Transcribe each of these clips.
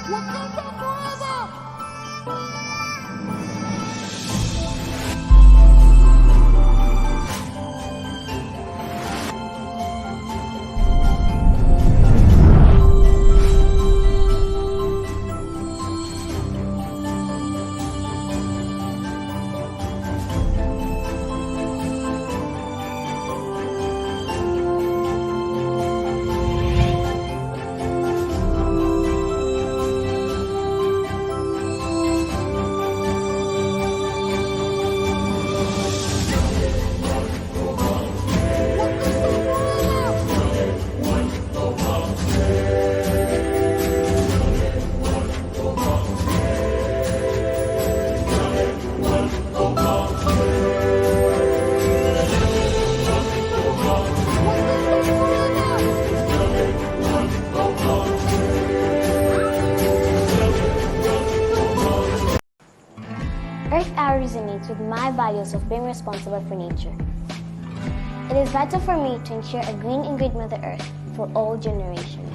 Wakanda forever! Earth Hour resonates with my values of being responsible for nature. It is vital for me to ensure a green and great Mother Earth for all generations.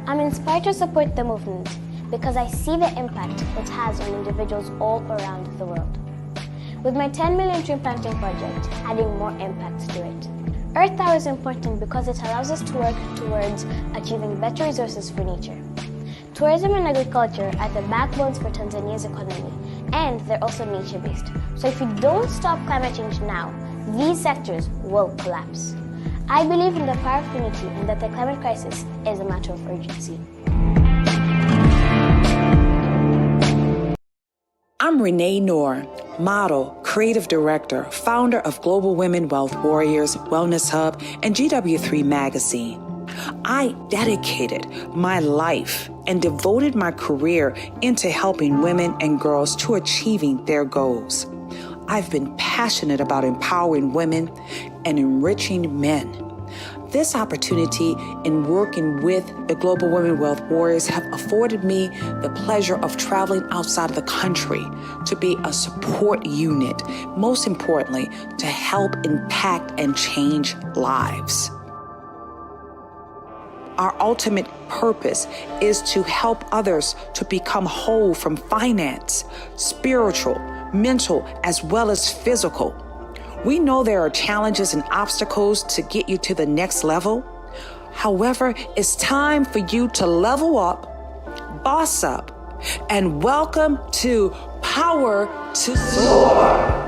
I'm inspired to support the movement because I see the impact it has on individuals all around the world. With my 10 million tree planting project adding more impact to it. Earth Hour is important because it allows us to work towards achieving better resources for nature. Tourism and agriculture are the backbones for Tanzania's economy, and they're also nature-based. So if we don't stop climate change now, these sectors will collapse. I believe in the power of unity and that the climate crisis is a matter of urgency. I'm Renee Noor, model, creative director, founder of Global Women Wealth Warriors, Wellness Hub, and GW3 Magazine. I dedicated my life and devoted my career into helping women and girls to achieving their goals. I've been passionate about empowering women and enriching men. This opportunity in working with the Global Women Wealth Warriors have afforded me the pleasure of traveling outside of the country to be a support unit, most importantly, to help impact and change lives. Our ultimate purpose is to help others to become whole from finance, spiritual, mental, as well as physical. We know there are challenges and obstacles to get you to the next level. However, it's time for you to level up, boss up, and welcome to Power to Soar.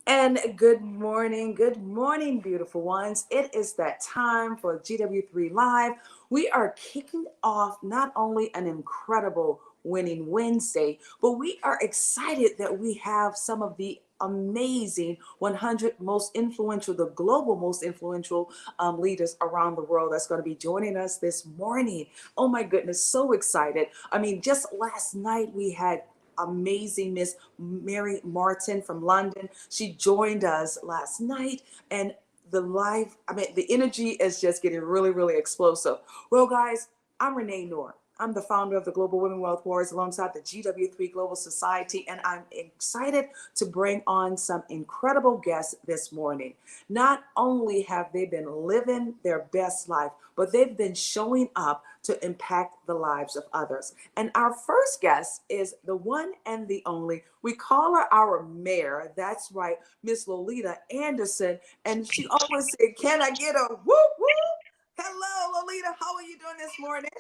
And good morning, beautiful ones. It is that time for GW3Live. We are kicking off not only an incredible Winning Wednesday, but we are excited that we have some of the amazing 100 most influential, the global most influential leaders around the world that's going to be joining us this morning. Oh my goodness, so excited. I mean, just last night we had amazing Miss Mary Martin from London. She joined us last night, and the energy is just getting really, really explosive. Well, guys, I'm Renee Noor. I'm the founder of the Global Women Wealth Warriors alongside the GW3 Global Society, and I'm excited to bring on some incredible guests this morning. Not only have they been living their best life, but they've been showing up to impact the lives of others. And our first guest is the one and the only. We call her our mayor. That's right, Miss Lolita Anderson. And she always said, "Can I get a whoop whoop?" Hello, Lolita. How are you doing this morning?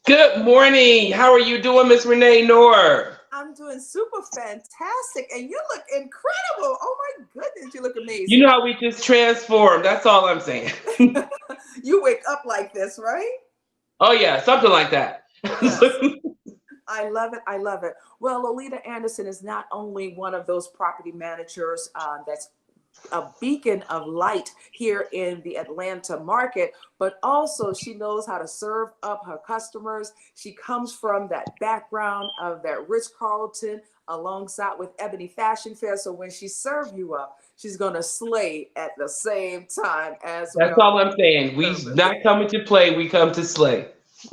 Good morning. How are you doing, Miss Renee Noor? I'm doing super fantastic, and you look incredible. Oh my goodness, you look amazing. You know how we just transformed. That's all I'm saying. You wake up like this, right? Oh yeah, something like that. Yes. I love it. I love it. Well, Lolita Anderson is not only one of those property managers that's a beacon of light here in the Atlanta market, but also she knows how to serve up her customers. She comes from that background of that Ritz-Carlton alongside with Ebony Fashion Fair. So when she serves you up, she's going to slay at the same time as well. That's all I'm saying. We're not coming to play. We come to slay.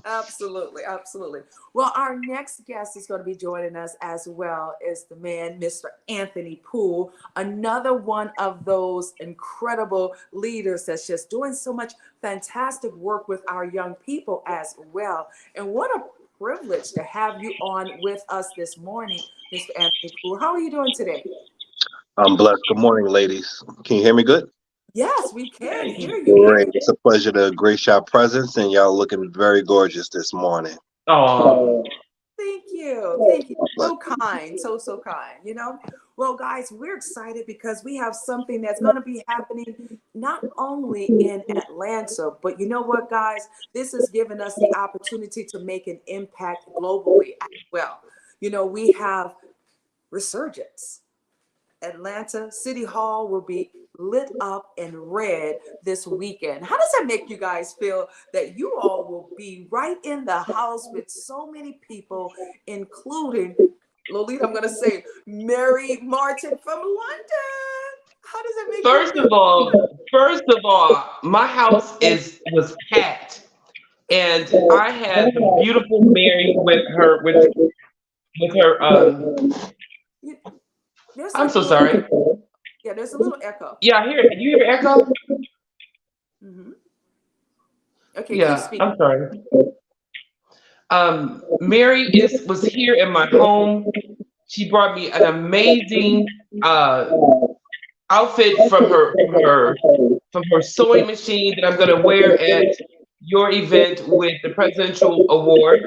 Absolutely, absolutely. Well, our next guest is going to be joining us as well is the man, Mr. Anthony Poole, another one of those incredible leaders that's just doing so much fantastic work with our young people as well. And what a privilege to have you on with us this morning, Mr. Anthony Poole. How are you doing today? I'm blessed. Good morning, ladies. Can you hear me good? Yes, we can hear you. Great. It's a pleasure to grace your presence, and y'all looking very gorgeous this morning. Oh, Thank you. Thank you. So kind. So, so kind, you know? Well, guys, we're excited because we have something that's going to be happening not only in Atlanta, but you know what, guys? This has given us the opportunity to make an impact globally as well. You know, we have Resurgence. Atlanta City Hall will be lit up in red this weekend. How does that make you guys feel that you all will be right in the house with so many people, including Lolita, I'm going to say Mary Martin from London? How does that make you feel? first of all, my house is was packed, and I had the beautiful Mary with her. You- There's I'm like a so little, sorry. yeah, there's a little echo. Yeah, I hear. You hear echo? Hmm. Okay, keep Yeah, speaking. I'm sorry. Mary is was here in my home. She brought me an amazing outfit from her sewing machine that I'm going to wear at your event with the presidential award.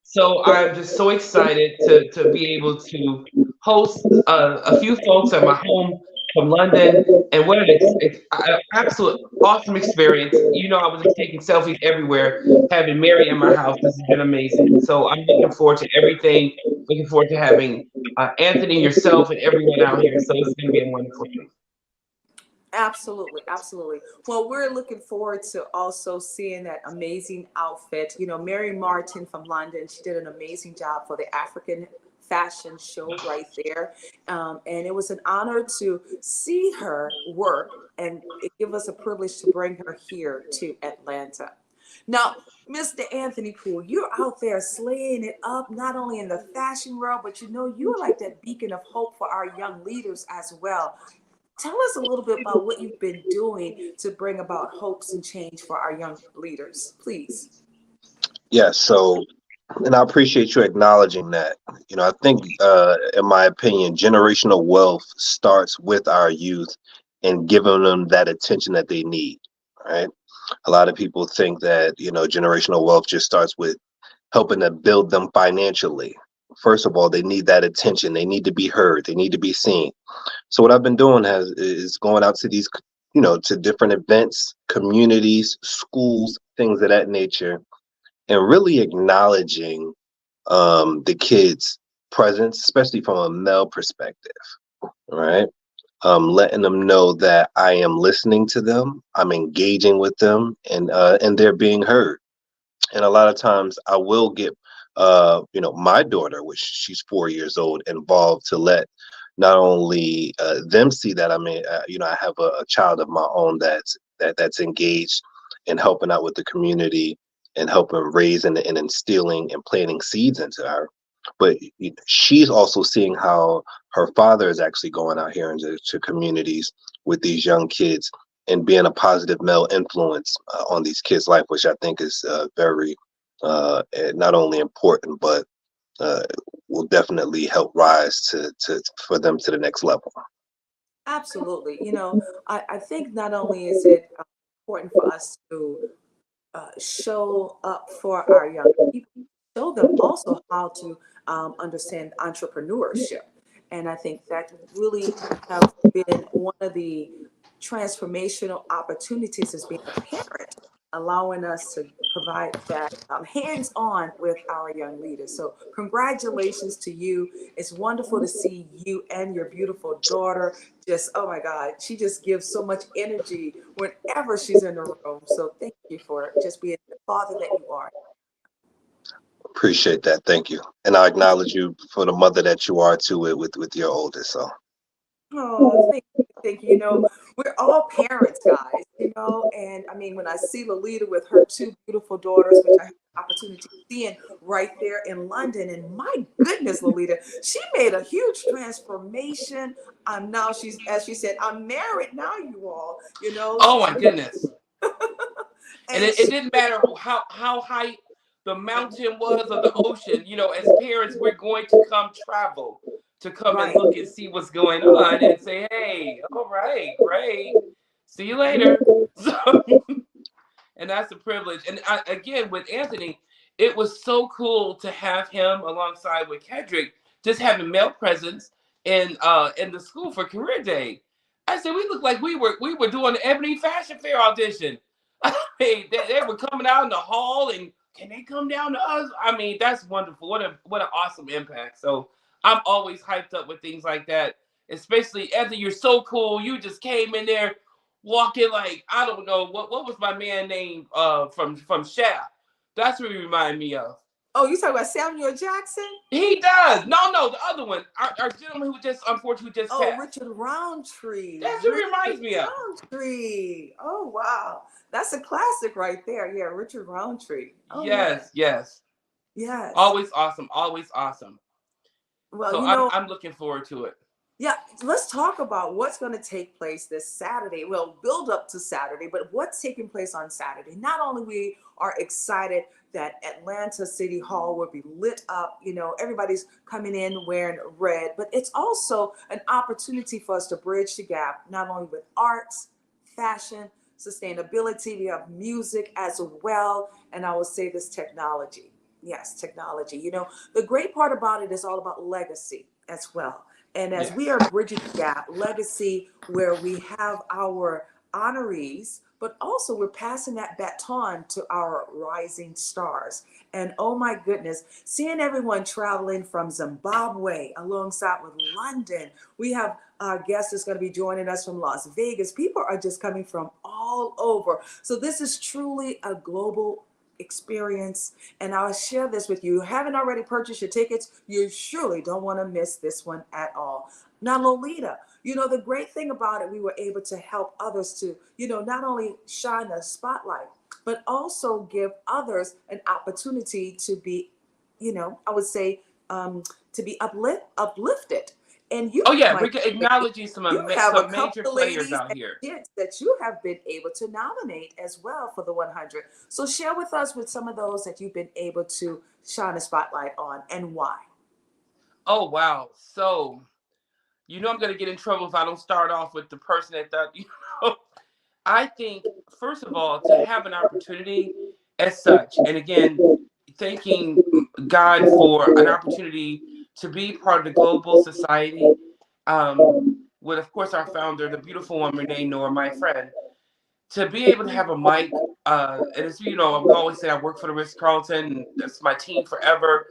So I'm just so excited to be able to host a few folks at my home from London, and what an absolute awesome experience. You know, I was just taking selfies everywhere, having Mary in my house. This has been amazing. So I'm looking forward to everything. Looking forward to having Anthony, yourself, and everyone out here. So it's going to be a wonderful thing. Absolutely, absolutely. Well, we're looking forward to also seeing that amazing outfit. You know, Mary Martin from London, she did an amazing job for the African fashion show right there. And it was an honor to see her work, and it gave us a privilege to bring her here to Atlanta. Now, Mr. Anthony Poole, you're out there slaying it up, not only in the fashion world, but you know, you're like that beacon of hope for our young leaders as well. Tell us a little bit about what you've been doing to bring about hopes and change for our young leaders, please. Yes. So, and I appreciate you acknowledging that. You know, I think, in my opinion, generational wealth starts with our youth and giving them that attention that they need. Right. A lot of people think that, generational wealth just starts with helping to build them financially. First of all, they need that attention. They need to be heard. They need to be seen. So what I've been doing is going out to these, to different events, communities, schools, things of that nature, and really acknowledging the kids' presence, especially from a male perspective, right? Letting them know that I am listening to them, I'm engaging with them, and they're being heard. And a lot of times I will get my daughter, which she's 4 years old, involved to let not only them see that I have a child of my own that's engaged in helping out with the community and helping raise and instilling and planting seeds into her. But she's also seeing how her father is actually going out here into to communities with these young kids and being a positive male influence on these kids' life, which I think is very not only important, but uh, will definitely help rise to for them to the next level. Absolutely. You know, I think not only is it important for us to show up for our young people, show them also how to understand entrepreneurship. And I think that really have been one of the transformational opportunities as being a parent, allowing us to provide that hands-on with our young leaders. So congratulations to you. It's wonderful to see you and your beautiful daughter. Just, oh my God, she just gives so much energy whenever she's in the room. So thank you for just being the father that you are. Appreciate that. Thank you, and I acknowledge you for the mother that you are too with your oldest. So Oh, thank you. Thank you. You know, we're all parents, guys, you know. And I mean, when I see Lolita with her two beautiful daughters, which I have the opportunity to see right there in London, and my goodness, Lolita, she made a huge transformation. Now she's, as she said, I'm married now, you all, you know. Oh She's my goodness. And and it she, didn't matter how high the mountain was or the ocean. You know, as parents, we're going to come travel to come and right. look and see what's going on and say, hey, all right, great. See you later. So, and that's a privilege. And again, with Anthony, it was so cool to have him alongside with Kedrick, just having male presence in the school for career day. I said we looked like we were doing the Ebony Fashion Fair audition. I mean, they were coming out in the hall and can they come down to us? I mean, that's wonderful. What an awesome impact. So I'm always hyped up with things like that. Especially Anthony, you're so cool. You just came in there walking like I don't know what was my man name from Shaft. That's what he reminded me of. Oh, you talking about Samuel Jackson? He does. No, the other one, our gentleman who just unfortunately just Oh, passed. Richard Roundtree. That's what he Richard reminds me of. Roundtree. Oh, wow. That's a classic right there. Yeah, Richard Roundtree. Oh, man. Yes. Yes. Always awesome. Always awesome. Well, So you I'm know, I'm looking forward to it. yeah, let's talk about what's going to take place this Saturday. Well, build up to Saturday, but what's taking place on Saturday? Not only we are excited that Atlanta City Hall will be lit up, you know, everybody's coming in wearing red, but it's also an opportunity for us to bridge the gap, not only with arts, fashion, sustainability, we have music as well, and I will say this technology. Yes, technology. You know, the great part about it is all about legacy as well. And as we Yes. are bridging the gap, legacy, where we have our honorees, but also we're passing that baton to our rising stars. And oh my goodness, seeing everyone traveling from Zimbabwe alongside with London. We have our guest that's going to be joining us from Las Vegas. People are just coming from all over. So this is truly a global experience, and I'll share this with you. Haven't already purchased your tickets, you surely don't want to miss this one at all. Now, Lolita, you know, the great thing about it, we were able to help others to, you know, not only shine the spotlight, but also give others an opportunity to be, you know, I would say, to be uplifted. And you, Oh yeah, my we're lady, acknowledging you have a some couple major of players ladies out and here. kids that you have been able to nominate as well for the 100. So share with us with some of those that you've been able to shine a spotlight on and why. Oh wow. So you know I'm gonna get in trouble if I don't start off with the person that thought know. I think first of all to have an opportunity as such, and again, thanking God for an opportunity to be part of the global society. With of course our founder, the beautiful one Renee Noor, my friend, to be able to have a mic, and as you know, I've always said I work for the Ritz Carlton. That's my team forever.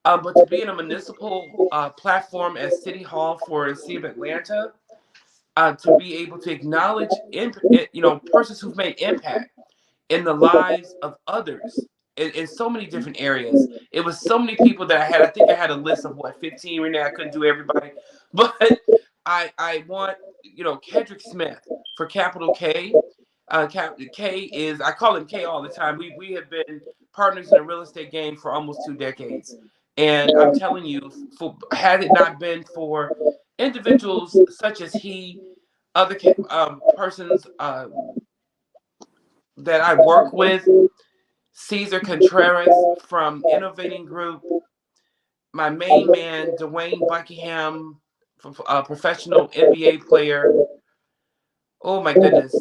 But to be in a municipal platform as City Hall for the City of Atlanta, to be able to acknowledge, persons who've made impact in the lives of others in so many different areas. It was so many people that I had. I think I had a list of what 15 right now. I couldn't do everybody, but I want Kedrick Smith for Capital K. K is I call him K all the time. We have been partners in the real estate game for almost 2 decades, and I'm telling you, had it not been for individuals such as he, other persons that I work with, Cesar Contreras from Innovating Group, my main man, Dwayne Buckingham, a professional NBA player. Oh my goodness.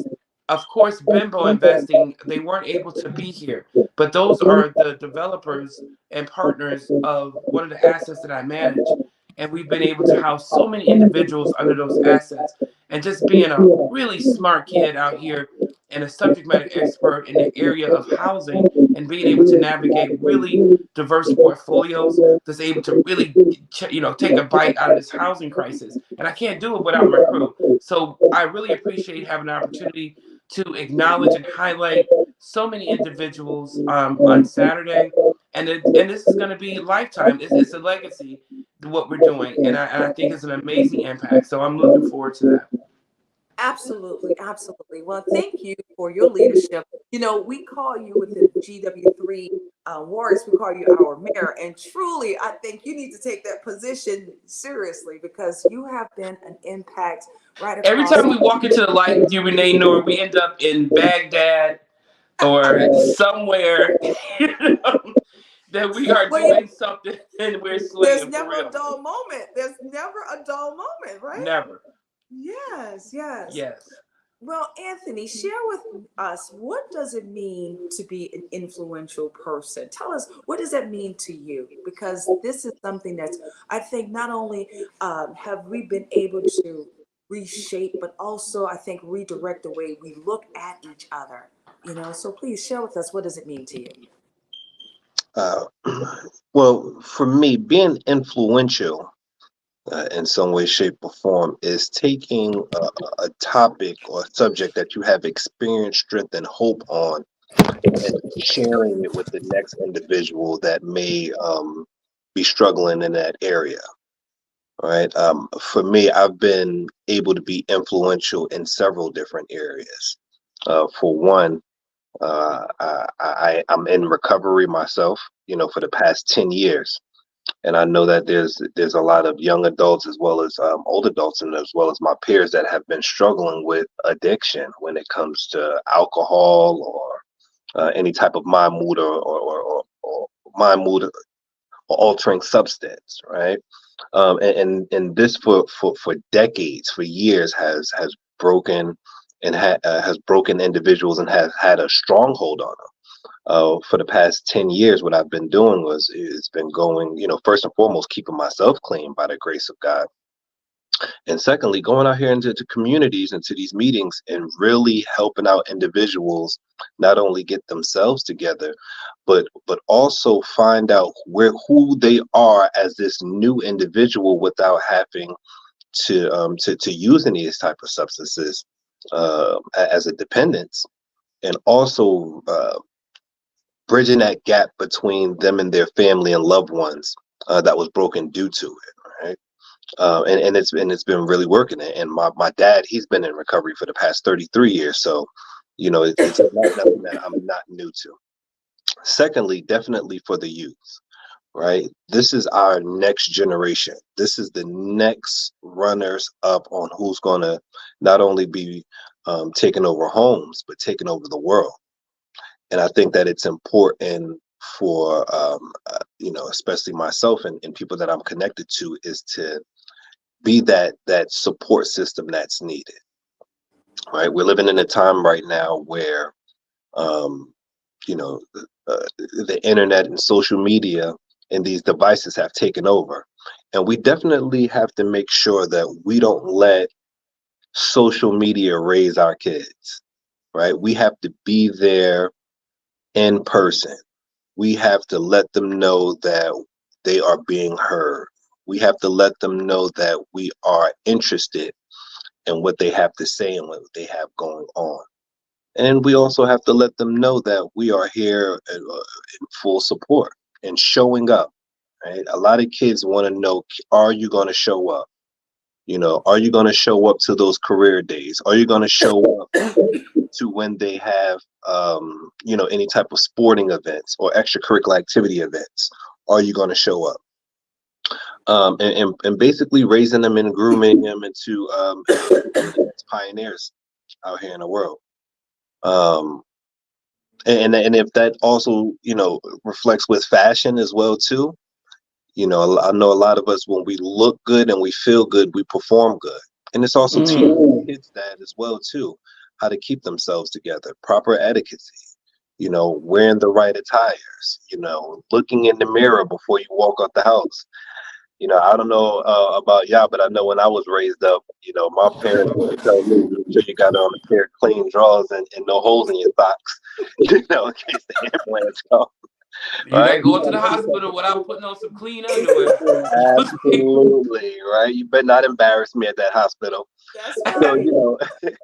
Of course, Bimbo Investing, they weren't able to be here, but those are the developers and partners of one of the assets that I manage. And we've been able to house so many individuals under those assets. And just being a really smart kid out here and a subject matter expert in the area of housing and being able to navigate really diverse portfolios that's able to really, take a bite out of this housing crisis. And I can't do it without my crew. So I really appreciate having an opportunity to acknowledge and highlight so many individuals on Saturday. And this is going to be lifetime. It's a legacy to what we're doing. And I think it's an amazing impact. So I'm looking forward to that. Absolutely, absolutely. Well, thank you for your leadership. You know, we call you with the GW3 Warriors, we call you our mayor. And truly, I think you need to take that position seriously because you have been an impact right Every across. time we walk into the light, you Renee Noor, we end up in Baghdad or somewhere, you know, that we are Well, doing something and we're there's swinging for never a real. dull moment. There's never a dull moment, right? Never. Yes, yes. Yes. Well, Anthony, share with us what does it mean to be an influential person? Tell us what does that mean to you? Because this is something that's I think not only have we been able to reshape, but also I think redirect the way we look at each other. You know, so please share with us what does it mean to you? Uh, well, for me, being influential in some way, shape, or form is taking a topic or subject that you have experience, strength, and hope on, and sharing it with the next individual that may be struggling in that area. Right. For me, I've been able to be influential in several different areas. For one, I'm in recovery myself, for the past 10 years. And I know that there's a lot of young adults as well as old adults and as well as my peers that have been struggling with addiction when it comes to alcohol or any type of mind mood or mind mood or altering substance, right? And this for decades, for years has broken and has broken individuals and has had a stronghold on them. For the past 10 years, what I've been doing it's been going, first and foremost, keeping myself clean by the grace of God. And secondly, going out here into the communities, into these meetings and really helping out individuals not only get themselves together, but also find out who they are as this new individual without having to use any of these type of substances as a dependence, and also bridging that gap between them and their family and loved ones that was broken due to it, right? And it's been really working. And my dad, he's been in recovery for the past 33 years, so it's not nothing that I'm not new to. Secondly, definitely for the youth, right? This is our next generation. This is the next runners up on who's going to not only be taking over homes, but taking over the world. And I think that it's important for, especially myself and people that I'm connected to, is to be that support system that's needed, right? We're living in a time right now where, um, the internet and social media and these devices have taken over. And we definitely have to make sure that we don't let social media raise our kids, right? We have to be there in person. We have to let them know that they are being heard. We have to let them know that we are interested in what they have to say and what they have going on. And we also have to let them know that we are here in full support and showing up. Right? A lot of kids want to know, are you going to show up? Are you going to show up to those career days? Are you going to show up to when they have, any type of sporting events or extracurricular activity events? Are you going to show up? And basically raising them and grooming them into pioneers out here in the world. And if that also, reflects with fashion as well too, I know a lot of us, when we look good and we feel good, we perform good. And it's also teaching kids that as well too, how to keep themselves together, proper etiquette, wearing the right attires, looking in the mirror before you walk out the house. I don't know about y'all, but I know when I was raised up, my parents would tell me, make sure you got on a pair of clean drawers and no holes in your socks, in case the ambulance comes. You're not Right? going to the hospital without putting on some clean underwear. Absolutely, right? You better not embarrass me at that hospital. That's So, right.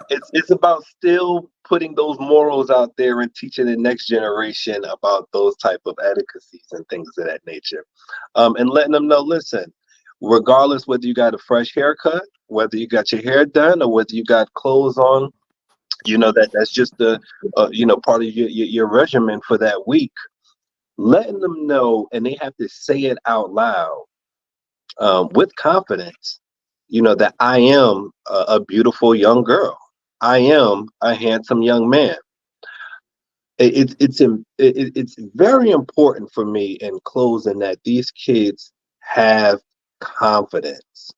it's about still putting those morals out there and teaching the next generation about those type of etiquettes and things of that nature, and letting them know, listen, regardless whether you got a fresh haircut, whether you got your hair done, or whether you got clothes on, that's just the part of your regimen for that week. Letting them know, and they have to say it out loud with confidence, that I am a beautiful young girl. I am a handsome young man. It's very important for me in closing that these kids have confidence.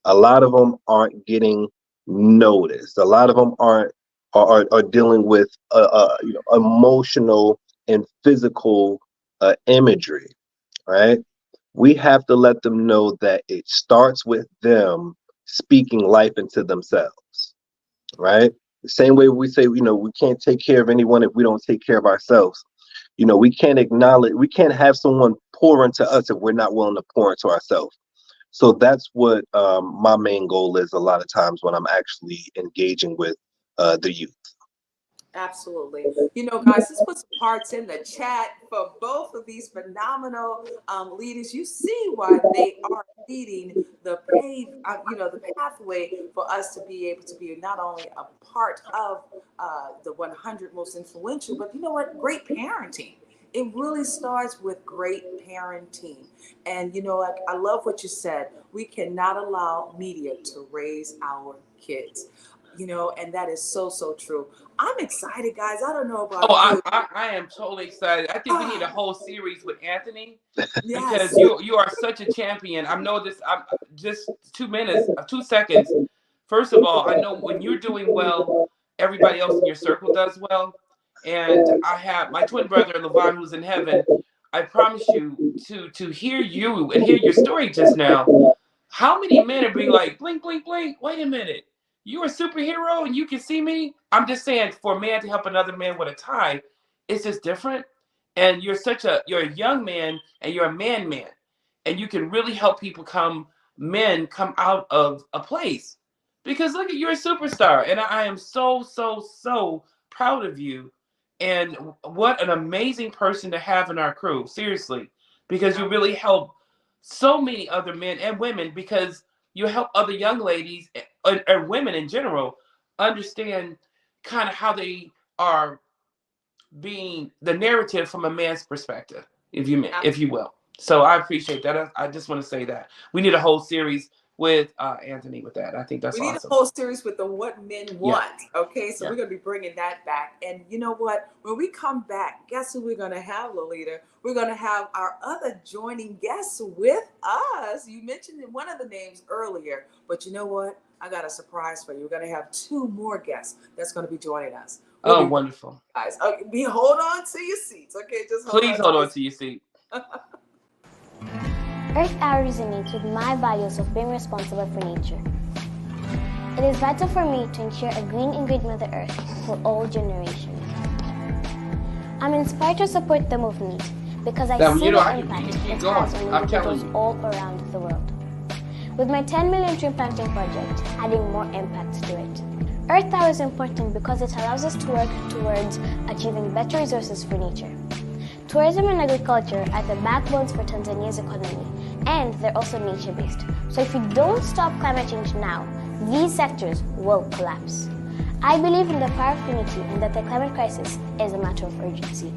A lot of them aren't getting noticed. A lot of them are dealing with emotional and physical imagery, right? We have to let them know that it starts with them speaking life into themselves, right? The same way we say, we can't take care of anyone if we don't take care of ourselves. We can't have someone pour into us if we're not willing to pour into ourselves. So that's what my main goal is a lot of times when I'm actually engaging with the youth. Absolutely. Guys, let's put some hearts in the chat for both of these phenomenal leaders. You see why they are leading the pathway for us to be able to be not only a part of the 100 most influential, but you know what? Great parenting. It really starts with great parenting. And I love what you said. We cannot allow media to raise our kids. And that is so, so true. I'm excited, guys. I don't know about you. I am totally excited. I think we need a whole series with Anthony Yes. because you are such a champion. I know this. I'm just 2 seconds. First of all, I know when you're doing well, everybody else in your circle does well. And I have my twin brother, Levon, who's in heaven. I promise you to hear you and hear your story just now. How many men are being like, blink, blink, blink, wait a minute. You're a superhero and you can see me? I'm just saying, for a man to help another man with a tie, it's just different. And you're a young man and you're a man. And you can really help men come out of a place. Because look, you're a superstar. And I am so, so, so proud of you. And what an amazing person to have in our crew, seriously. Because you really help so many other men and women, because you help other young ladies or women in general understand kind of how they are being the narrative from a man's perspective, if you will. So I appreciate that. I just want to say that we need a whole series with Anthony with that. I think that's awesome. We need a whole series with the What Men Want. Yeah. Okay, so we're going to be bringing that back. And you know what? When we come back, guess who we're going to have, Lolita? We're going to have our other joining guests with us. You mentioned one of the names earlier, but you know what? I got a surprise for you. We're going to have 2 more guests that's going to be joining us. Wonderful. Guys, okay, hold on to your seats. Okay, please hold on to your seat. Earth Hour resonates with my values of being responsible for nature. It is vital for me to ensure a green and great Mother Earth for all generations. I'm inspired to support the movement because I see the impact it has on individuals all around the world. With my 10 million tree planting project, adding more impact to it. Earth Hour is important because it allows us to work towards achieving better resources for nature. Tourism and agriculture are the backbones for Tanzania's economy, and they're also nature-based. So if we don't stop climate change now, these sectors will collapse. I believe in the power of unity and that the climate crisis is a matter of urgency.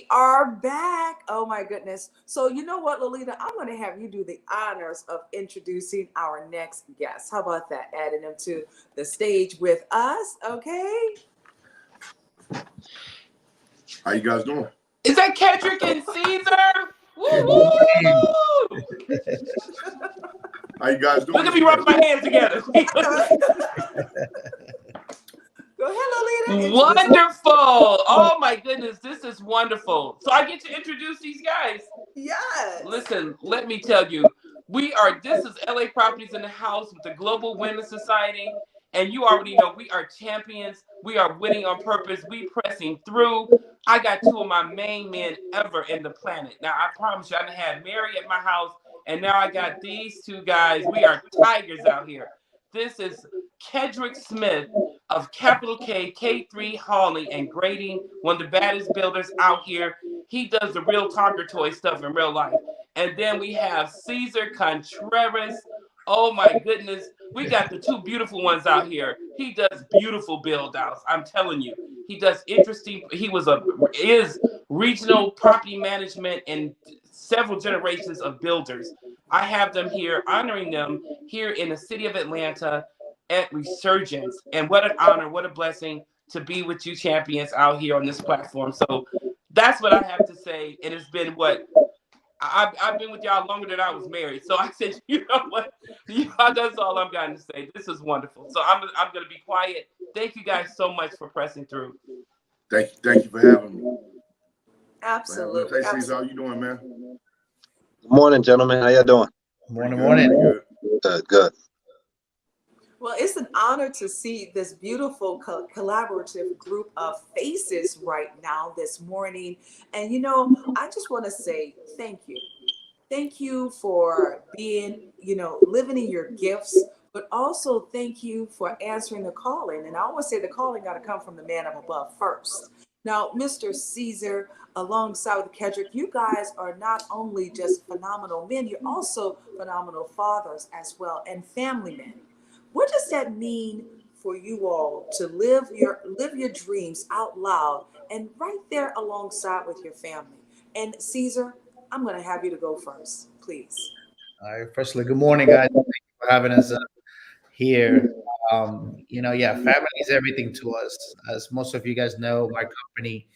are back. Oh my goodness. So you know what, Lolita? I'm going to have you do the honors of introducing our next guest. How about that? Adding them to the stage with us. Okay. How you guys doing? Is that Kedrick and Caesar? Good Woo-hoo! How you guys doing? Look at me rubbing my hands together. Go ahead, Lolita. Wonderful. Oh my goodness, this is wonderful. So I get to introduce these guys. Yes. Listen, let me tell you, this is LA Properties in the House with the Global Women's Society. And you already know we are champions. We are winning on purpose. We pressing through. I got two of my main men ever in the planet. Now, I promise you, I done had Mary at my house, and now I got these two guys. We are tigers out here. This is Kedrick Smith of Capital K, K3 Hauling and Grading, one of the baddest builders out here. He does the real Tonker toy stuff in real life. And then we have Caesar Contreras. Oh my goodness. We got the two beautiful ones out here. He does beautiful build outs. I'm telling you. He does interesting. Is regional property management and several generations of builders. I have them here, honoring them here in the city of Atlanta at Resurgence. And what an honor, what a blessing to be with you champions out here on this platform. So that's what I have to say. And it's been I've been with y'all longer than I was married. So I said, you know what? That's all I'm going to say. This is wonderful. So I'm going to be quiet. Thank you guys so much for pressing through. Thank you for having me. Absolutely. Hey, Caesar, how you doing, man? Good morning, gentlemen. How y'all doing? Morning. Good. Good. Well, it's an honor to see this beautiful collaborative group of faces right now this morning. And, you know, I just want to say thank you. Thank you for being, living in your gifts, but also thank you for answering the calling. And I always say the calling got to come from the man up above first. Now, Mr. Caesar, alongside with Kedrick, you guys are not only just phenomenal men, you're also phenomenal fathers as well, and family men. What does that mean for you all to live your dreams out loud and right there alongside with your family? And Caesar, I'm going to have you to go first, please. All right. Firstly, good morning, guys. Thank you for having us here. Family is everything to us. As most of you guys know, my company,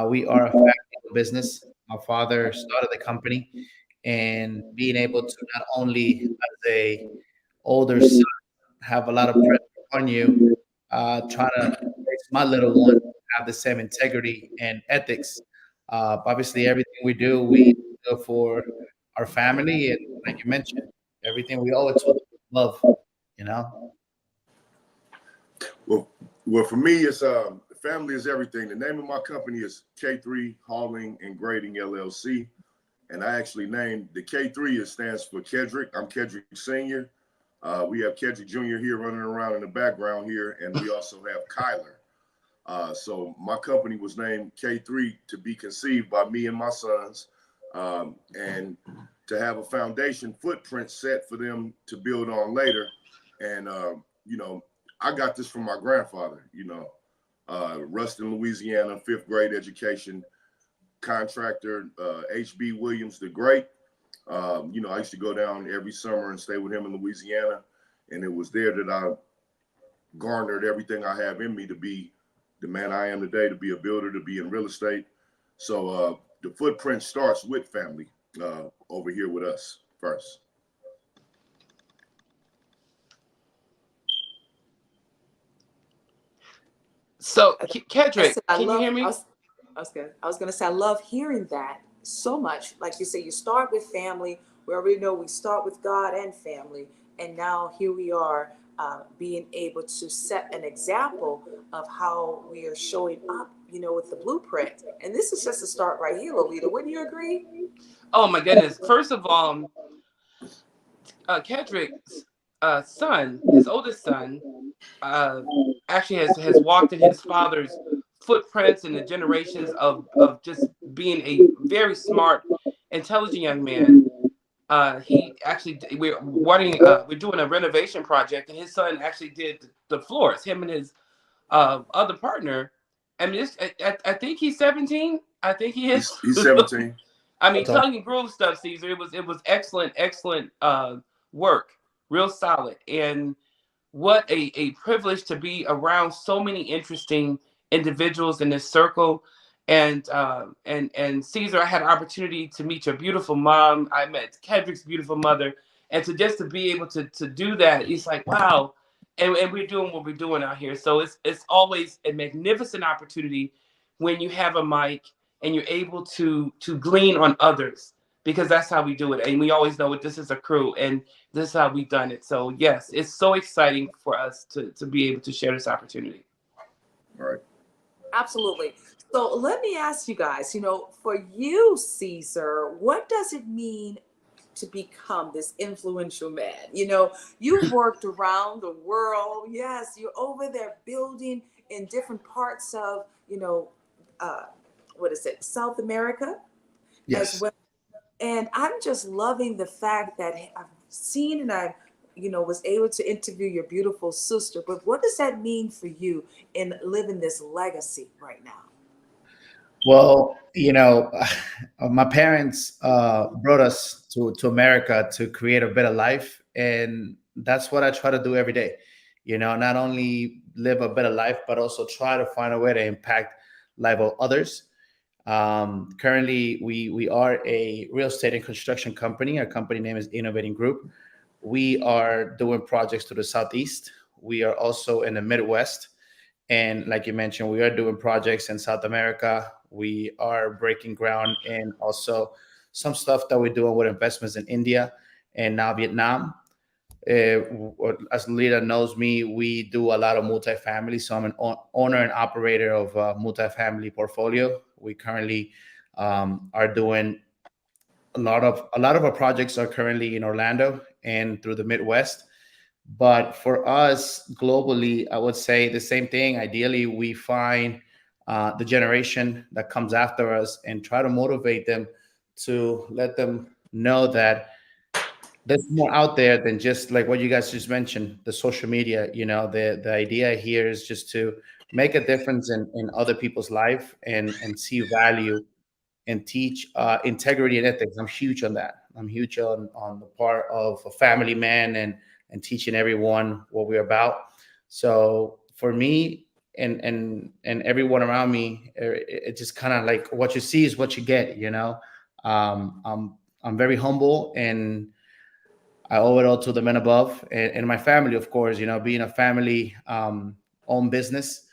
we are a family business. My father started the company, and being able to not only as a older son have a lot of pressure on you, trying to raise my little one have the same integrity and ethics. Obviously, everything we do for our family, and like you mentioned, everything we owe it to love. You know. Well, for me, it's family is everything. The name of my company is K3 Hauling and Grading LLC, and I actually named the K3. It stands for Kedrick. I'm Kedrick Senior. We have Kedrick Jr. here running around in the background here, and we also have Kyler. So my company was named K3 to be conceived by me and my sons, and to have a foundation footprint set for them to build on later. And, I got this from my grandfather, Ruston, Louisiana, 5th grade education, contractor, H.B. Williams the Great. I used to go down every summer and stay with him in Louisiana. And it was there that I garnered everything I have in me to be the man I am today, to be a builder, to be in real estate. So the footprint starts with family over here with us first. So, Kedrick, can you hear me? I was going to say, I love hearing that so much. Like you say, you start with family. We already know we start with God and family. And now here we are being able to set an example of how we are showing up, with the blueprint. And this is just a start right here, Lolita. Wouldn't you agree? Oh my goodness. First of all, Kedrick's son, his oldest son, actually has walked in his father's footprints and the generations of just being a very smart, intelligent young man. He actually, we're doing a renovation project, and his son actually did the floors. Him and his other partner. I mean, I think he's 17. I think he is. He's 17. I mean, That's all. tongue and groove stuff, Caesar. It was excellent work, real solid, and what a privilege to be around so many interesting individuals in this circle. And Caesar, I had an opportunity to meet your beautiful mom. I met Kedrick's beautiful mother, and to be able to do that, it's like wow. And we're doing what we're doing out here. So it's always a magnificent opportunity when you have a mic and you're able to glean on others, because that's how we do it. And we always know this is a crew, and this is how we've done it. So yes, it's so exciting for us to be able to share this opportunity. Right. Absolutely. So let me ask you guys, for you, Caesar, what does it mean to become this influential man? You've worked around the world. Yes, you're over there building in different parts of, what is it, South America as Yes. well. And I'm just loving the fact that I've seen and I, was able to interview your beautiful sister. But what does that mean for you in living this legacy right now? Well, my parents brought us to America to create a better life, and that's what I try to do every day. Not only live a better life, but also try to find a way to impact life of others. Currently, we are a real estate and construction company. Our company name is Innovating Group. We are doing projects to the Southeast. We are also in the Midwest. And like you mentioned, we are doing projects in South America. We are breaking ground in also some stuff that we're doing with investments in India and now Vietnam. As Lita knows me, we do a lot of multifamily. So I'm an owner and operator of a multifamily portfolio. We currently are doing a lot of our projects are currently in Orlando and through the Midwest. But for us globally, I would say the same thing. Ideally, we find the generation that comes after us and try to motivate them to let them know that there's more out there than just like what you guys just mentioned, the social media. The idea here is just to make a difference in other people's life and see value and teach integrity and ethics. I'm huge on that. I'm huge on the part of a family man and teaching everyone what we're about. So for me and everyone around me, it just kind of like what you see is what you get. I'm very humble, and I owe it all to the men above and my family, of course. Being a family owned business,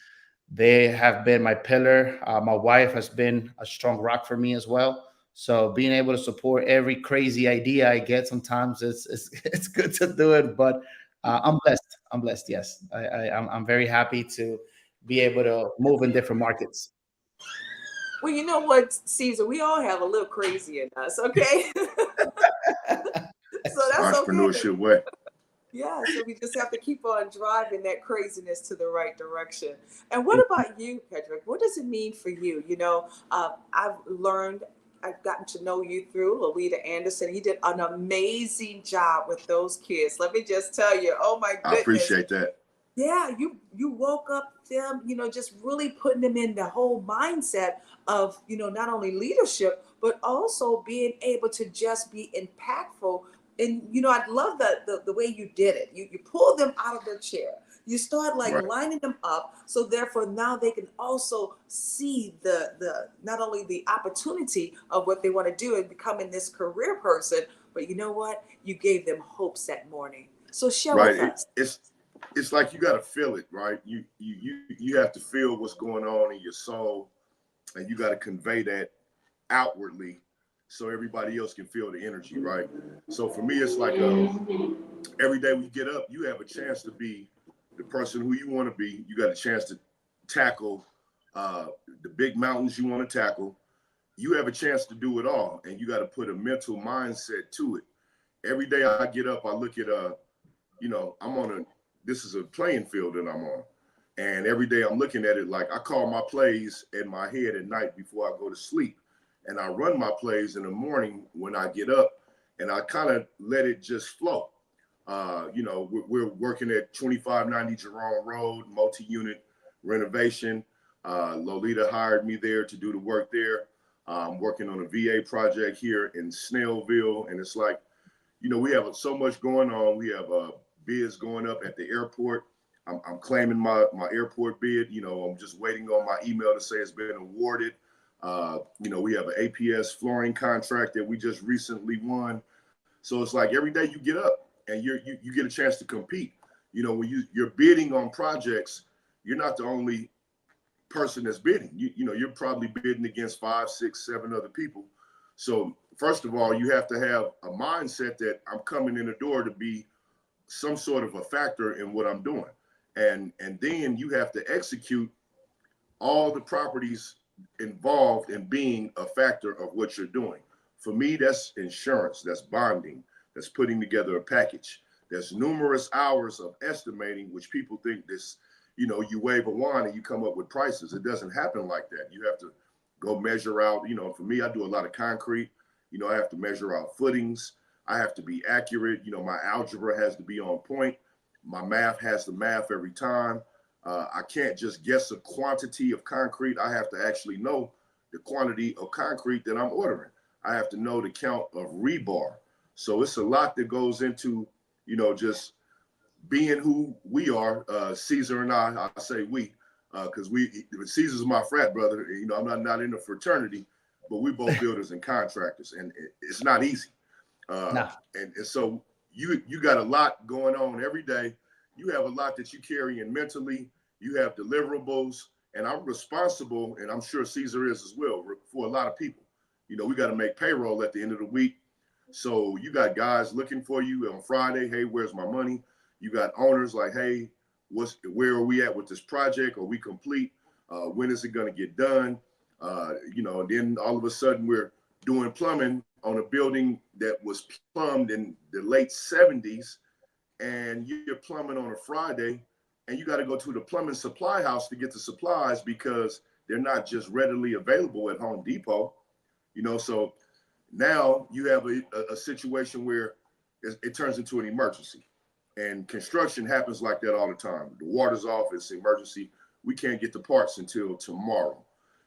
they have been my pillar. My wife has been a strong rock for me as well. So being able to support every crazy idea I get sometimes it's good to do it. But I'm blessed. I'm blessed. Yes, I'm very happy to be able to move in different markets. Well, you know what, Caesar, we all have a little crazy in us, okay? So that's okay. Entrepreneurship way. Yeah, so we just have to keep on driving that craziness to the right direction. And what about you, Kedrick? What does it mean for you? I've gotten to know you through Lolita Anderson. You did an amazing job with those kids. Let me just tell you, oh my I goodness. appreciate that. Yeah, you woke up them, just really putting them in the whole mindset of, not only leadership, but also being able to just be impactful. And, I love the way you did it. You pulled them out of their chair. You start Right. lining them up. So therefore now they can also see the not only the opportunity of what they want to do and becoming this career person, but you know what? You gave them hopes that morning. So share with Right. us. It's like you got to feel it, right? You have to feel what's going on in your soul, and you got to convey that outwardly so everybody else can feel the energy, right? So for me, it's like every day we get up, you have a chance to be the person who you want to be. You got a chance to tackle the big mountains you want to tackle. You have a chance to do it all, and you got to put a mental mindset to it. Every day I get up, I look at this is a playing field that I'm on. And every day I'm looking at it like I call my plays in my head at night before I go to sleep. And I run my plays in the morning when I get up, and I kind of let it just flow. We're working at 2590 Jerome Road, multi-unit renovation. Lolita hired me there to do the work there. I'm working on a VA project here in Snellville, and it's like, we have so much going on. We have bids going up at the airport. I'm claiming my airport bid. I'm just waiting on my email to say it's been awarded. We have an APS flooring contract that we just recently won. So it's like every day you get up and you get a chance to compete. When you're bidding on projects, you're not the only person that's bidding. You're probably bidding against 5, 6, 7 other people. So first of all, you have to have a mindset that I'm coming in the door to be some sort of a factor in what I'm doing. And then you have to execute all the properties involved in being a factor of what you're doing. For me, that's insurance, that's bonding, that's putting together a package. There's numerous hours of estimating, which people think this, you wave a wand and you come up with prices. It doesn't happen like that. You have to go measure out, for me, I do a lot of concrete. I have to measure out footings. I have to be accurate. My algebra has to be on point. My math has to math every time. I can't just guess a quantity of concrete. I have to actually know the quantity of concrete that I'm ordering. I have to know the count of rebar. So it's a lot that goes into, just being who we are. Caesar and I say we, because Caesar's my frat brother. I'm not in the fraternity, but we're both builders and contractors, and it's not easy. No. And so you got a lot going on every day. You have a lot that you carry in mentally. You have deliverables, and I'm responsible, and I'm sure Caesar is as well, for a lot of people. We got to make payroll at the end of the week. So you got guys looking for you on Friday. Hey, where's my money? You got owners like, hey, where are we at with this project? Are we complete? When is it going to get done? And then all of a sudden we're doing plumbing on a building that was plumbed in the late 70s, and you're plumbing on a Friday, and you got to go to the plumbing supply house to get the supplies because they're not just readily available at Home Depot. So now you have a situation where it turns into an emergency, and construction happens like that all the time. The water's off, it's an emergency. We can't get the parts until tomorrow.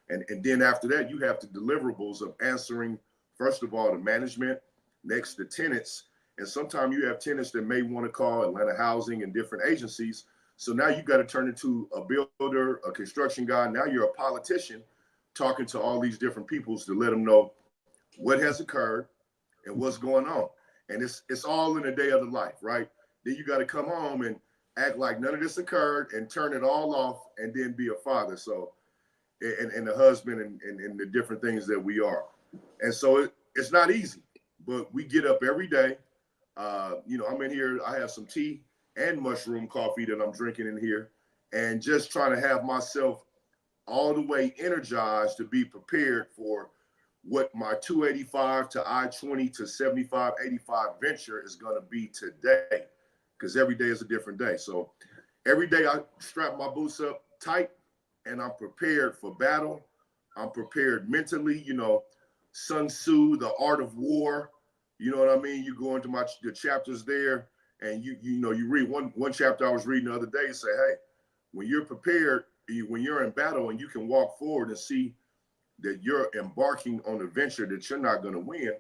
And then after that, you have the deliverables of answering, first of all, the management, next the tenants. And sometimes you have tenants that may want to call Atlanta Housing and different agencies. So now you got to turn into a builder, a construction guy. Now you're a politician talking to all these different peoples to let them know what has occurred and what's going on. And it's all in a day of the life, right? Then you got to come home and act like none of this occurred and turn it all off and then be a father. So, and the husband and the different things that we are. And so it's not easy, but we get up every day. I'm in here, I have some tea and mushroom coffee that I'm drinking in here, and just trying to have myself all the way energized to be prepared for what my 285 to I-20 to 75, 85 venture is going to be today, because every day is a different day. So every day I strap my boots up tight, and I'm prepared for battle. I'm prepared mentally, Sun Tzu, The Art of War. You know what I mean? You go into the chapters there, and you read one chapter I was reading the other day, say, hey, when you're prepared, when you're in battle and you can walk forward and see that you're embarking on a venture that you're not going to win,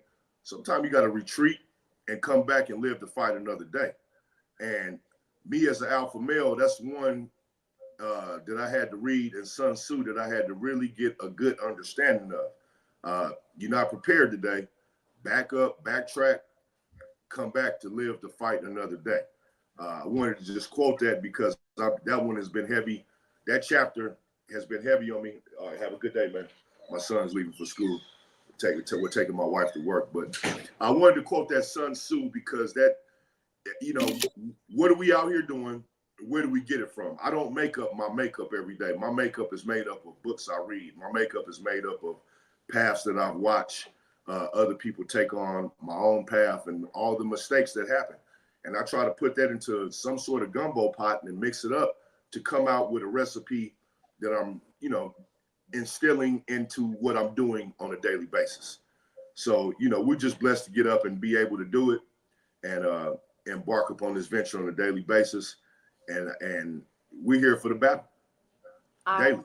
sometimes you got to retreat and come back and live to fight another day. And me as an alpha male, that's one that I had to read in Sun Tzu that I had to really get a good understanding of. You're not prepared today. Back up, backtrack, come back to live to fight another day. I wanted to just quote that because that one has been heavy. That chapter has been heavy on me. All right, have a good day, man. My son's leaving for school. We're taking my wife to work. But I wanted to quote that Sun Tzu because that, what are we out here doing? Where do we get it from? I don't make up my makeup every day. My makeup is made up of books I read. My makeup is made up of paths that I've watched other people take on, my own path, and all the mistakes that happen. And I try to put that into some sort of gumbo pot and mix it up to come out with a recipe that I'm, instilling into what I'm doing on a daily basis. So, we're just blessed to get up and be able to do it and embark upon this venture on a daily basis. And we're here for the battle. I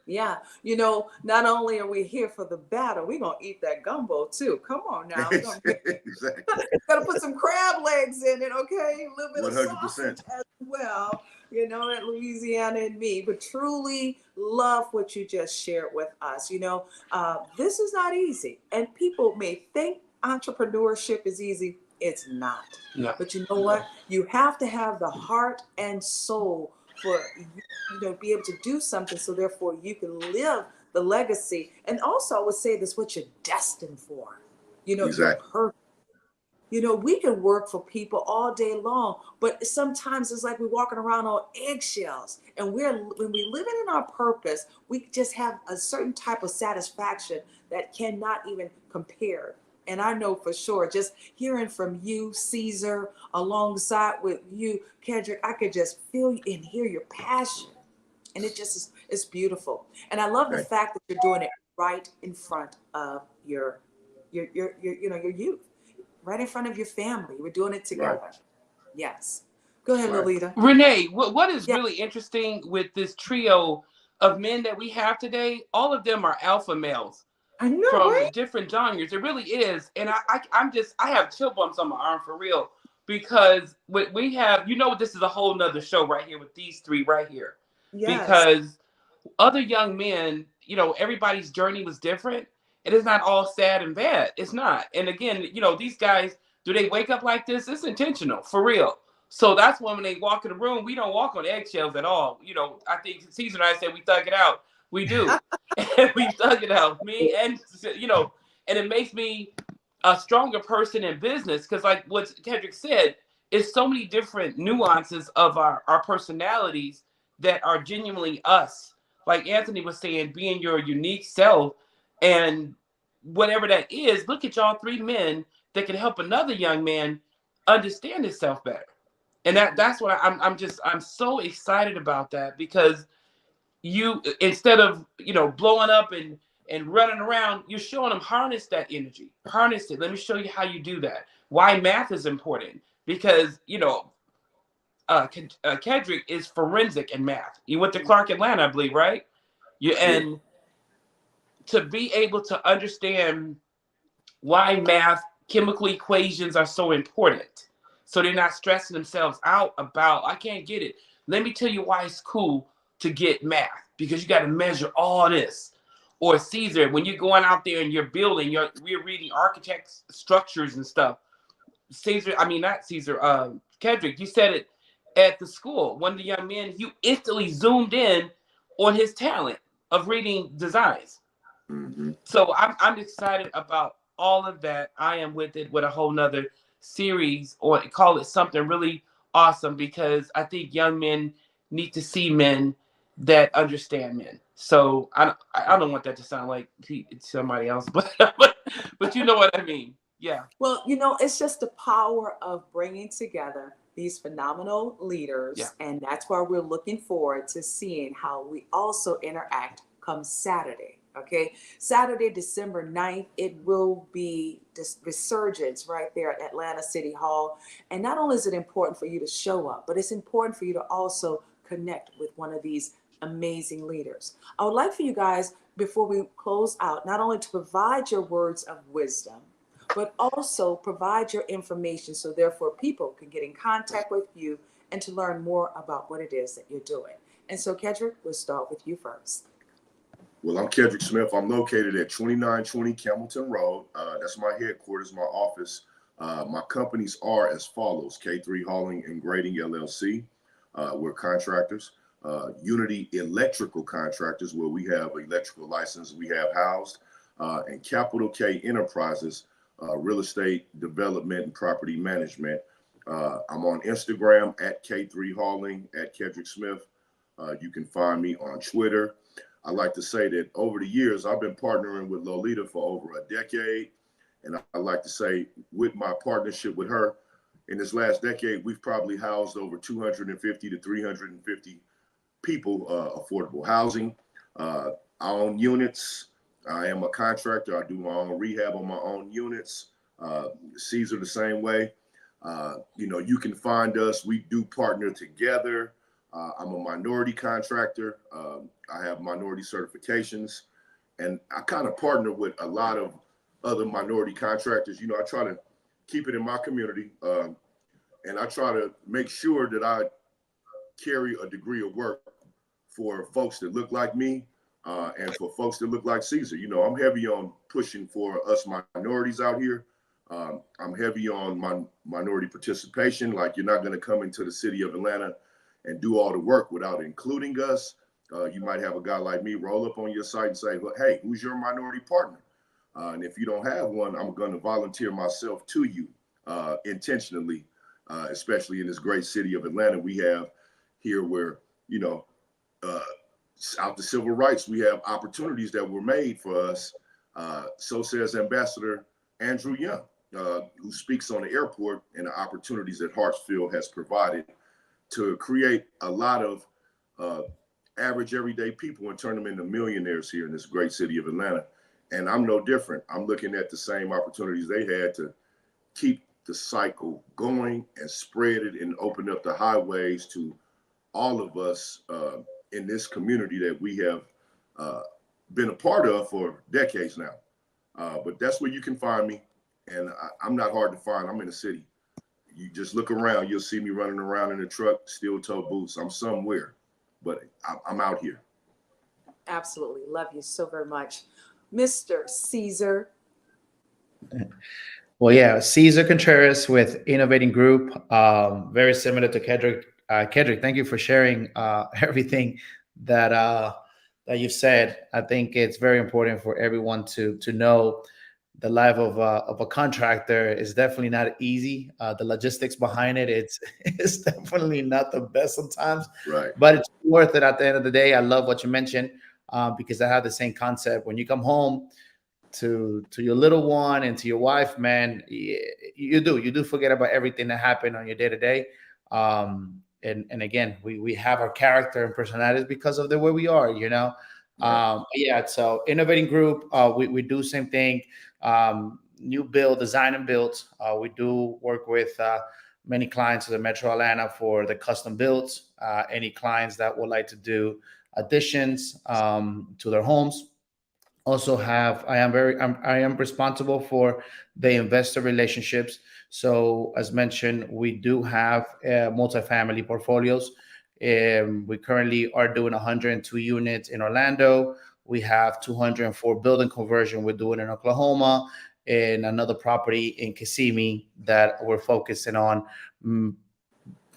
Yeah, you know, not only are we here for the battle, we're gonna eat that gumbo too. Come on now, we're gonna Exactly. gotta put some crab legs in it, okay? A little bit of 100%. sausage as well. You know, that Louisiana and me, but truly love what you just shared with us. You know, this is not easy, and people may think entrepreneurship is easy. It's not. No. But you know what? You have to have the heart and soul for you know be able to do something, so therefore you can live the legacy. And also, I would say this: what you're destined for. You know, your Exactly. purpose. You know, we can work for people all day long, but sometimes it's like we're walking around on eggshells. And when we're living in our purpose, we just have a certain type of satisfaction that cannot even compare. And I know for sure, just hearing from you, Caesar, alongside with you, Kendrick, I could just feel and hear your passion. And it just is, it's beautiful. And I love the Right. fact that you're doing it right in front of you know, your youth, right in front of your family. We're doing it Right. together. Yes. Go ahead, Right. Lolita. Renee, what is Yeah, really interesting with this trio of men that we have today, all of them are alpha males I know, from right? different genres. It really is. And I have chill bumps on my arm for real because we have, you know, this is a whole nother show right here with these three right here. Yes. Because other young men, you know, everybody's journey was different. It is not all sad and bad. It's not. And again, you know, these guys, do they wake up like this? It's intentional, for real. So that's when they walk in the room, we don't walk on eggshells at all. You know, I think Caesar and I said we thug it out. We do. And we thug it out. Me and, you know, and it makes me a stronger person in business because, like what Kendrick said, it's so many different nuances of our personalities that are genuinely us. Like Anthony was saying, being your unique self and whatever that is, look at y'all three men that can help another young man understand himself better. And that's what I'm so excited about that because you instead of blowing up and running around, you're showing them harness that energy, harness it. Let me show you how you do that. Why math is important because Kedrick is forensic in math. You went to Clark Atlanta, I believe, right? You Yeah. and to be able to understand why math, chemical equations are so important. So they're not stressing themselves out about, I can't get it. Let me tell you why it's cool to get math because you got to measure all this. Or Caesar, when you're going out there and you're building, we're reading architects' structures and stuff. Caesar, I mean, not Caesar, Kedrick, you said it at the school. One of the young men, you instantly zoomed in on his talent of reading designs. Hmm. So I'm excited about all of that. I am with it with a whole nother series or call it something really awesome because I think young men need to see men that understand men. So I don't want that to sound like somebody else, but you know what I mean. Yeah. Well, you know, it's just the power of bringing together these phenomenal Yeah. leaders. And that's why we're looking forward to seeing how we also interact come Saturday. Okay. Saturday, December 9th, it will be this resurgence right there at Atlanta City Hall. And not only is it important for you to show up, but it's important for you to also connect with one of these amazing leaders. I would like for you guys, before we close out, not only to provide your words of wisdom, but also provide your information so therefore people can get in contact with you and to learn more about what it is that you're doing. And so, Kedrick, we'll start with you first. Well, I'm Kendrick Smith. I'm located at 2920 Campbellton Road. That's my headquarters, my office. My companies are as follows: K3 Hauling and Grading LLC. We're contractors. Unity Electrical Contractors, where we have electrical license we have housed, and Capital K Enterprises, real estate development and property management. I'm on Instagram at K3 Hauling, at Kendrick Smith. You can find me on Twitter. I like to say that over the years, I've been partnering with Lolita for over a decade. And I like to say with my partnership with her in this last decade, we've probably housed over 250 to 350 people, affordable housing. I own units. I am a contractor. I do my own rehab on my own units. Caesar the same way. You can find us. We do partner together. I'm a minority contractor. I have minority certifications, and I kind of partner with a lot of other minority contractors. You know, I try to keep it in my community, and I try to make sure that I carry a degree of work for folks that look like me, and for folks that look like Caesar. You know, I'm heavy on pushing for us minorities out here. I'm heavy on my minority participation. Like, you're not going to come into the city of Atlanta and do all the work without including us. You might have a guy like me roll up on your site and say, well, hey, who's your minority partner? And if you don't have one, I'm going to volunteer myself to you intentionally, especially in this great city of Atlanta. We have here where, you know, out the civil rights, we have opportunities that were made for us. So says Ambassador Andrew Young, who speaks on the airport and the opportunities that Hartsfield has provided to create a lot of average everyday people and turn them into millionaires here in this great city of Atlanta. And I'm no different. I'm looking at the same opportunities they had to keep the cycle going and spread it and open up the highways to all of us in this community that we have been a part of for decades now. But that's where you can find me. And I'm not hard to find. I'm in the city. You just look around, you'll see me running around in a truck, steel toe boots. I'm somewhere, but I'm out here. Absolutely. Love you so very much. Mr. Caesar. Well, yeah, Caesar Contreras with Innovating Group, very similar to Kedrick. Kedrick, thank you for sharing everything that that you've said. I think it's very important for everyone to know the life of a contractor is definitely not easy. The logistics behind it, it's definitely not the best sometimes, Right. but it's worth it at the end of the day. I love what you mentioned because I have the same concept. When you come home to your little one and to your wife, man, you do forget about everything that happened on your day to day. And again, we have our character and personalities because of the way we are, you know. Yeah, so Innovating Group, we do same thing. New build, design and build. We do work with many clients of the Metro Atlanta for the custom builds. Any clients that would like to do additions to their homes. Also have I am responsible for the investor relationships. So as mentioned, we do have multifamily portfolios. We currently are doing 102 units in Orlando. We have 204 building conversion we're doing in Oklahoma, and another property in Kissimmee that we're focusing on.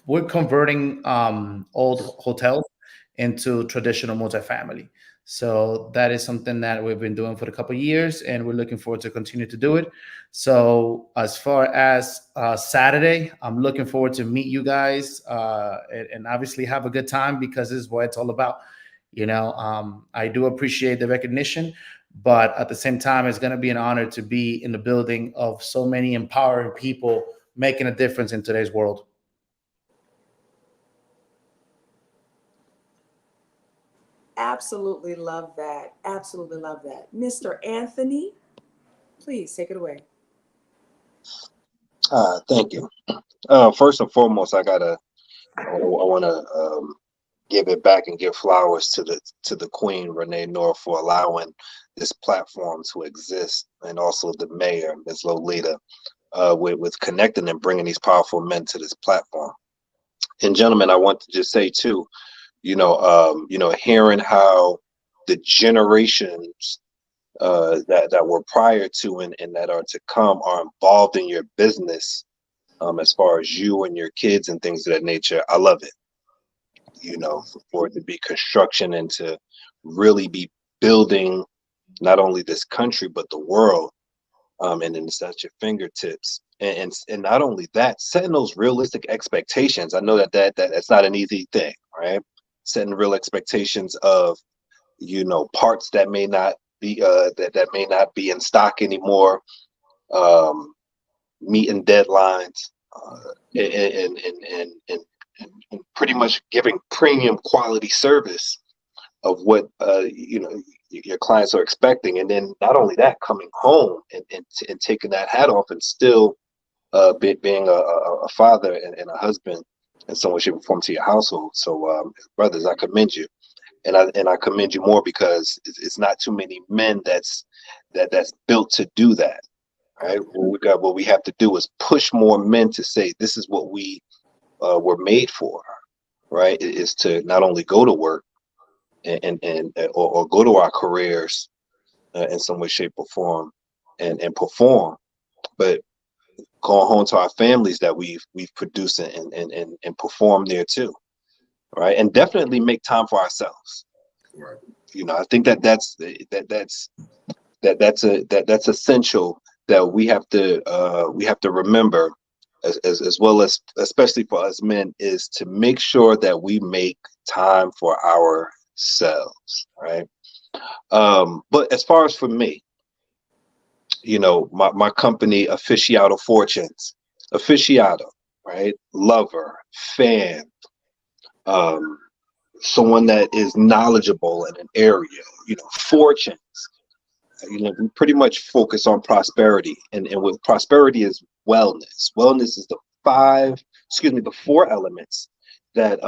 We're converting old hotels into traditional multifamily. So that is something that we've been doing for a couple of years, and we're looking forward to continue to do it. So as far as Saturday, I'm looking forward to meet you guys and obviously have a good time because this is what it's all about. You know, I do appreciate the recognition, but at the same time, it's going to be an honor to be in the building of so many empowering people making a difference in today's world. Absolutely love that. Absolutely love that. Mr. Anthony, please take it away. Thank you. First and foremost, I want to give it back and give flowers to the Queen Renee North for allowing this platform to exist, and also the mayor, Ms. Lolita, with connecting and bringing these powerful men to this platform. And gentlemen, I want to just say too, hearing how the generations that were prior to and that are to come are involved in your business, as far as you and your kids and things of that nature. I love it. You know, for it to be construction and to really be building not only this country but the world, and then it's at your fingertips. And not only that, setting those realistic expectations. I know that's not an easy thing, right? Setting real expectations of, parts that may not be that may not be in stock anymore, meeting deadlines, and pretty much giving premium quality service of what your clients are expecting. And then not only that, coming home and taking that hat off and still being a father and a husband in some way, shape, or form to your household. So, brothers, I commend you, and I commend you more because it's not too many men that's built to do that. Right? What we have to do is push more men to say this is what we were made for. Right? It is to not only go to work or go to our careers in some way, shape, or form, and perform, but going home to our families that we've produced and perform there too, right? And definitely make time for ourselves. Right. You know, I think that's essential, that we have to remember, as well as especially for us men, is to make sure that we make time for ourselves, right? But as far as for me, you know, my company, Aficionado Fortunes, aficionado, right? Lover, fan, um, someone that is knowledgeable in an area, you know, fortunes. You know, we pretty much focus on prosperity, and with prosperity is wellness. Wellness is the four elements that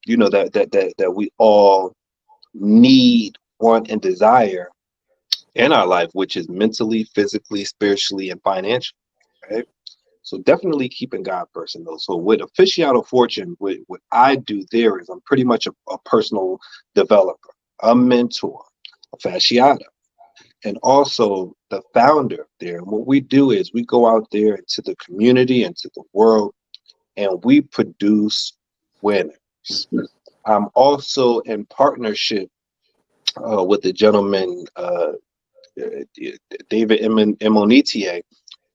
you know, that we all need, want, and desire in our life, which is mentally, physically, spiritually, and financially. Right. So definitely keeping God first in those. So with Aficionado Fortune, what I do there is I'm pretty much a personal developer, a mentor, a fasciata, and also the founder there. And what we do is we go out there into the community, into the world, and we produce winners. I'm also in partnership with the gentleman, David Emonitier,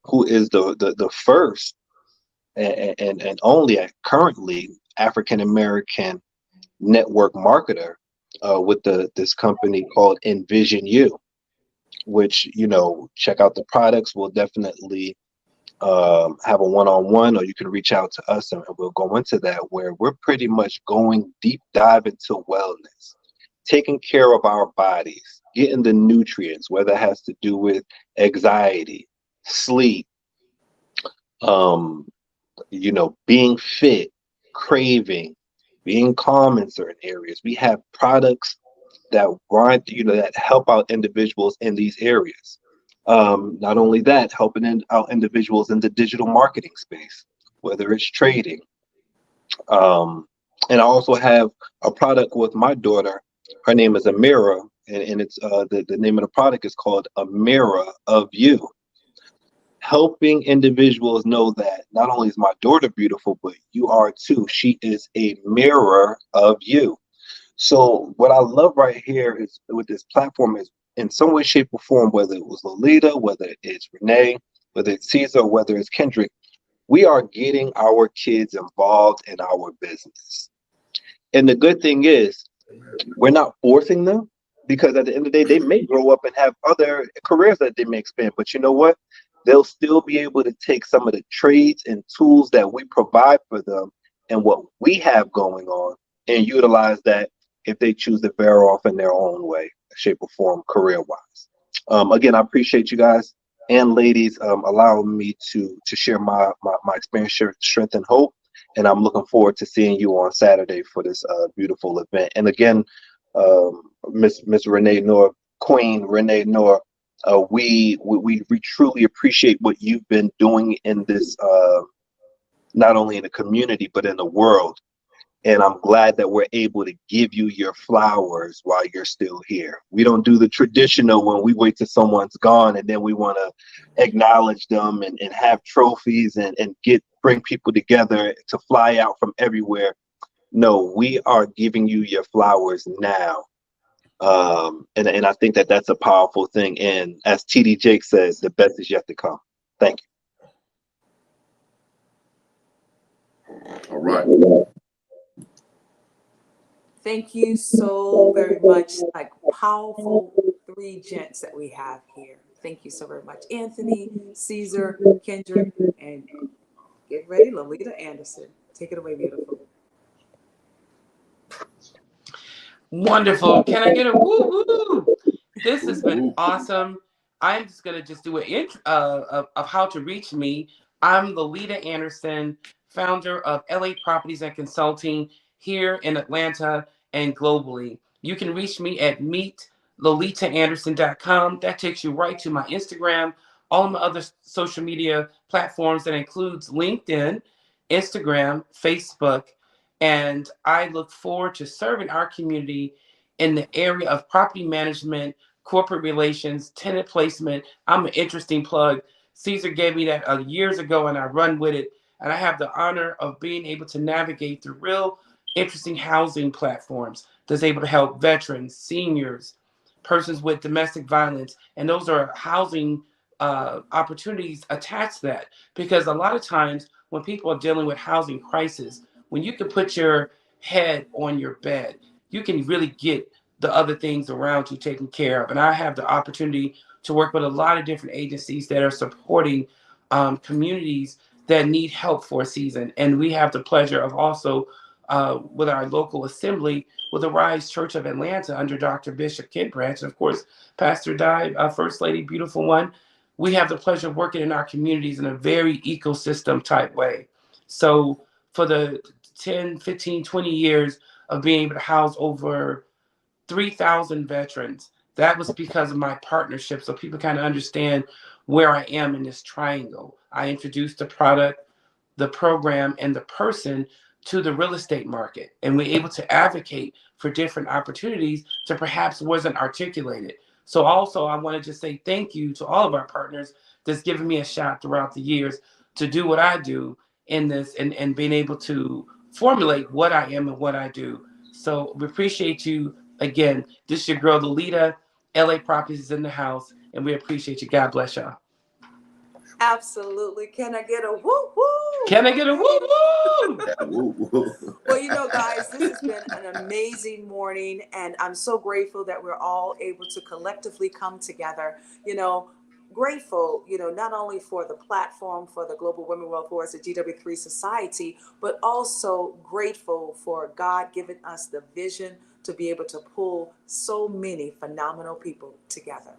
who is the first and only currently African American network marketer with this company called Envision You, which, you know, check out the products. We'll definitely have a one-on-one, or you can reach out to us and we'll go into that, where we're pretty much going deep dive into wellness, taking care of our bodies, getting the nutrients, whether it has to do with anxiety, sleep, you know, being fit, craving, being calm in certain areas. We have products that want, you know, that help out individuals in these areas. Not only that, helping out individuals in the digital marketing space, whether it's trading. And I also have a product with my daughter. Her name is Amira, and it's the name of the product is called A Mirror of You, helping individuals know that not only is my daughter beautiful, but you are too. She is a mirror of you. So what I love right here is with this platform is, in some way, shape, or form, whether it was Lolita, whether it's Renee, whether it's Caesar, whether it's Kendrick, we are getting our kids involved in our business. And the good thing is, we're not forcing them, because at the end of the day, they may grow up and have other careers that they may expand. But you know what? They'll still be able to take some of the trades and tools that we provide for them and what we have going on, and utilize that if they choose to bear off in their own way, shape, or form, career-wise. Again, I appreciate you guys and ladies allowing me to share my experience, share strength, and hope. And I'm looking forward to seeing you on Saturday for this beautiful event. And again, Miss Renee Noor, Queen Renee Noor, we truly appreciate what you've been doing in this, not only in the community but in the world. And I'm glad that we're able to give you your flowers while you're still here. We don't do the traditional when we wait till someone's gone and then we want to acknowledge them and have trophies and bring people together to fly out from everywhere. No, we are giving you your flowers now. And I think that that's a powerful thing. And as TD Jake says, the best is yet to come. Thank you. All right. Thank you so very much. Like, powerful three gents that we have here. Thank you so very much. Anthony, Caesar, Kendrick, and get ready, Lolita Anderson. Take it away, beautiful. Wonderful. Can I get a woo woo? This has been awesome. I'm just going to do an intro of how to reach me. I'm Lolita Anderson, founder of LA Properties and Consulting here in Atlanta and globally. You can reach me at meetlolitaanderson.com. That takes you right to my Instagram, all of my other social media platforms that includes LinkedIn, Instagram, Facebook, and I look forward to serving our community in the area of property management, corporate relations, tenant placement. I'm an interesting plug. Caesar gave me that years ago and I run with it. And I have the honor of being able to navigate through real interesting housing platforms that's able to help veterans, seniors, persons with domestic violence. And those are housing opportunities attached to that. Because a lot of times when people are dealing with housing crisis, when you can put your head on your bed, you can really get the other things around you taken care of. And I have the opportunity to work with a lot of different agencies that are supporting communities that need help for a season. And we have the pleasure of also, with our local assembly, with the Rise Church of Atlanta under Dr. Bishop Kent Branch, and of course, Pastor Di, First Lady, beautiful one. We have the pleasure of working in our communities in a very ecosystem type way. So for the 10, 15, 20 years of being able to house over 3,000 veterans. That was because of my partnership. So people kind of understand where I am in this triangle. I introduced the product, the program, and the person to the real estate market. And we're able to advocate for different opportunities that perhaps wasn't articulated. So also I want to just say thank you to all of our partners that's given me a shot throughout the years to do what I do in this and being able to formulate what I am and what I do. So we appreciate you. Again, this is your girl, Lolita. LA Properties is in the house, and we appreciate you. God bless y'all. Absolutely. Can I get a woo woo? Can I get a woo woo? Well, you know, guys, this has been an amazing morning, and I'm so grateful that we're all able to collectively come together. You know, grateful, you know, not only for the platform for the Global Women Wealth Wars at GW3 Society, but also grateful for God giving us the vision to be able to pull so many phenomenal people together.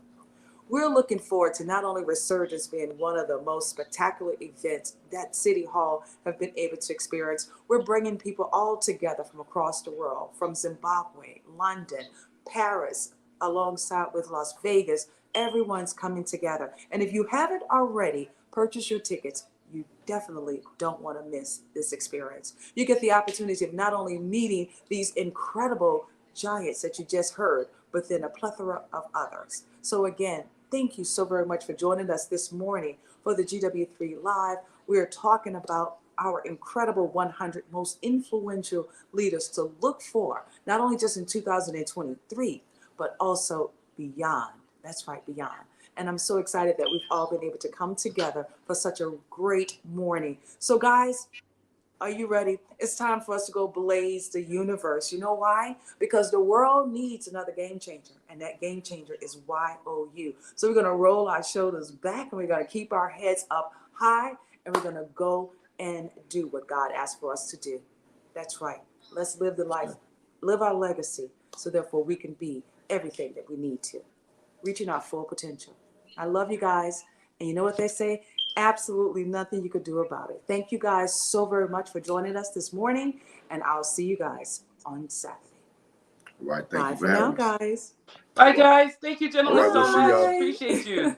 We're looking forward to not only Resurgence being one of the most spectacular events that City Hall have been able to experience. We're bringing people all together from across the world, from Zimbabwe, London, Paris, alongside with Las Vegas. Everyone's coming together. And if you haven't already purchased your tickets, you definitely don't want to miss this experience. You get the opportunity of not only meeting these incredible giants that you just heard, but then a plethora of others. So again, thank you so very much for joining us this morning for the GW3 Live. We are talking about our incredible 100 most influential leaders to look for, not only just in 2023, but also beyond. That's right, beyond. And I'm so excited that we've all been able to come together for such a great morning. So guys, are you ready? It's time for us to go blaze the universe. You know why? Because the world needs another game changer, and that game changer is YOU. So we're going to roll our shoulders back, and we're going to keep our heads up high, and we're going to go and do what God asked for us to do. That's right. Let's live the life, live our legacy, so therefore we can be everything that we need to, reaching our full potential. I love you guys, and you know what they say? Absolutely nothing you could do about it. Thank you guys so very much for joining us this morning, and I'll see you guys on Saturday. Right. Bye for now, guys. Bye, guys. Thank you, gentlemen, All right, so we'll see much. y'all. Appreciate you.